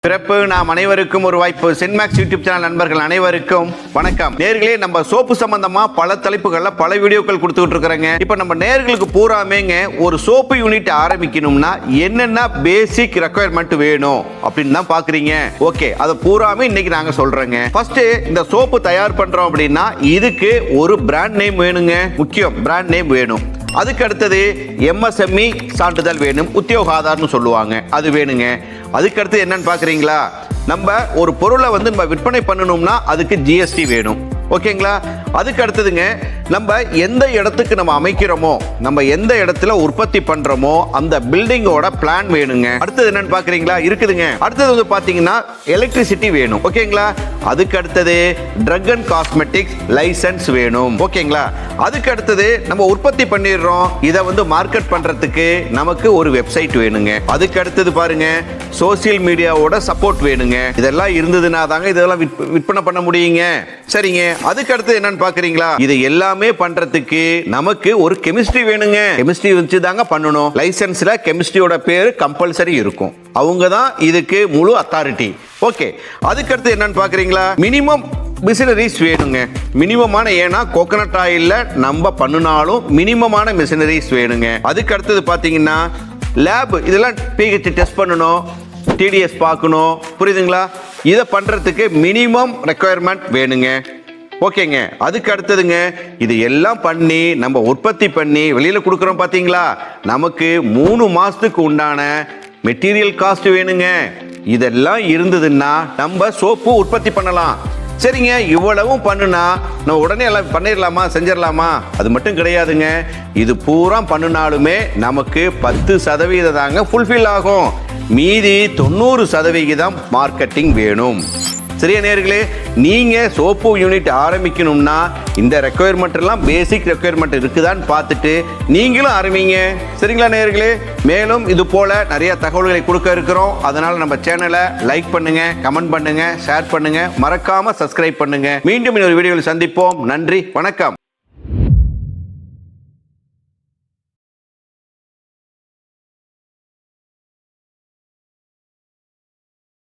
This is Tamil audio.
பிறப்பு நாம் அனைவருக்கும் ஒரு வாய்ப்பு. சென்மேக்ஸ் யூடியூப் சேனல் நண்பர்கள் அனைவருக்கும் வணக்கம். நேர்களே, நம்ம சோப்பு சம்பந்தமா பல தலைப்புகள்ல பல வீடியோக்கள் கொடுத்துட்டு இருக்கிறேங்க. இப்ப நம்ம நேர்களுக்கு பூராமேங்க ஒரு சோப்பு யூனிட் ஆரம்பிக்கணும்னா என்னென்ன பேசிக் ரெக்குயர்மெண்ட் வேணும் அப்படின்னு தான் பாக்குறீங்க. ஓகே, அதை பூராமே இன்னைக்கு நாங்க சொல்றேங்க. ஃபர்ஸ்ட், இந்த சோப்பு தயார் பண்றோம் அப்படின்னா இதுக்கு ஒரு பிராண்ட் நேம் வேணுங்க. முக்கியம், பிராண்ட் நேம் வேணும். அதுக்கு அடுத்தது MSME சான்றிதழ் வேணும், உத்தியோக ஆதார்னு சொல்லுவாங்க, அது வேணுங்க. அதுக்கு அடுத்து என்னன்னு பாக்குறீங்களா, நம்ம ஒரு பொருளை நம்ம விற்பனை பண்ணணும்னா அதுக்கு GST வேணும். ஓகேங்களா? அதுக்கு அடுத்ததுங்க, நம்ம எந்த இடத்துக்கு நம்ம அமைக்கிறோமோ, நம்ம எந்த இடத்துல உற்பத்தி பண்றோமோ அந்த பில்டிங்கோட பிளான் வேணுங்க. அடுத்தது என்னன்னு பாக்குறீங்களா, இருக்குதுங்க. அடுத்தது பாத்தீங்கன்னா எலக்ட்ரிசிட்டி வேணும். ஓகேங்களா? அதுக்கு அடுத்தது ட்ரக் அண்ட் காஸ்மெட்டிக்ஸ் லைசன்ஸ் வேணும். ஓகேங்களா? அதுக்கு அடுத்தது நம்ம உற்பத்தி பண்ணிடுறோம், இதை மார்க்கெட் பண்றதுக்கு நமக்கு ஒரு வெப்சைட் வேணுங்க. அதுக்கு அடுத்தது பாருங்க, சோசியல் மீடியாவோட சப்போர்ட் வேணுங்க. இதெல்லாம் இருந்ததுன்னா தாங்க இதெல்லாம் விற்பனை பண்ண முடியுங்க. சரிங்க. அதுக்கு அடுத்து என்னன்னு பாக்குறீங்களா, இது எல்லாமே பண்றதுக்கு நமக்கு ஒரு கெமிஸ்ட்ரி வேணுங்க. கெமிஸ்ட்ரி வச்சு தாங்க பண்ணணும். லைசன்ஸ்ல கெமிஸ்ட்ரியோட பேரு கம்பல்சரி இருக்கும். அவங்க தான் இதுக்கு முழு அத்தாரிட்டி. ஓகே. அதுக்கு அடுத்து என்னன்னு பாக்குறீங்களா, மினிமம் மிஷினரிஸ் வேணுங்க. மினிமமான, ஏன்னா கோகனட் ஆயில்ல நம்ம பண்ணினாலும் மினிமமான மிஷினரிஸ் வேணுங்க. அதுக்கு அடுத்தது பாத்தீங்கன்னா லேப், இதெல்லாம் pH டெஸ்ட் பண்ணணும், TDS பார்க்கணும். புரியுதுங்களா? இதை பண்றதுக்கு மினிமம் ரெக்குயர்மெண்ட் வேணுங்க. ஓகேங்க. அதுக்கு அடுத்ததுங்க, இது எல்லாம் பண்ணி நம்ம உற்பத்தி பண்ணி வெளியில கொடுக்குறோம் பாத்தீங்களா, நமக்கு 3 மாசத்துக்கு உண்டான மெட்டீரியல் காஸ்ட் வேணுங்க. இதெல்லாம் இருந்ததுன்னா நம்ம சோப்பு உற்பத்தி பண்ணலாம். சரிங்க. இவ்வளவும் பண்ணுனா நம்ம உடனே எல்லாம் பண்ணிடலாமா, செஞ்சிடலாமா? அது மட்டும் கிடையாதுங்க. இது பூரா பண்ணினாலுமே நமக்கு 10% தாங்க ஃபுல்ஃபில் ஆகும். மீதி 90% மார்க்கெட்டிங் வேணும். சரியா நேர்களே? நீங்க சோப்பு யூனிட் ஆரம்பிக்கணும்னா இந்த ரெக்குயர்மெண்ட் எல்லாம் பேசிக் ரெக்குயர்மெண்ட் இருக்குதான்னு பார்த்துட்டு நீங்களும் ஆரம்பிங்க. சரிங்களா நேர்களே? மேலும் இது போல நிறைய தகவல்களை கொடுக்க இருக்கிறோம். அதனால நம்ம சேனலை லைக் பண்ணுங்க, கமெண்ட் பண்ணுங்க, ஷேர் பண்ணுங்க, மறக்காம சப்ஸ்கிரைப் பண்ணுங்க. மீண்டும் இன்னொரு வீடியோவில் சந்திப்போம். நன்றி, வணக்கம்.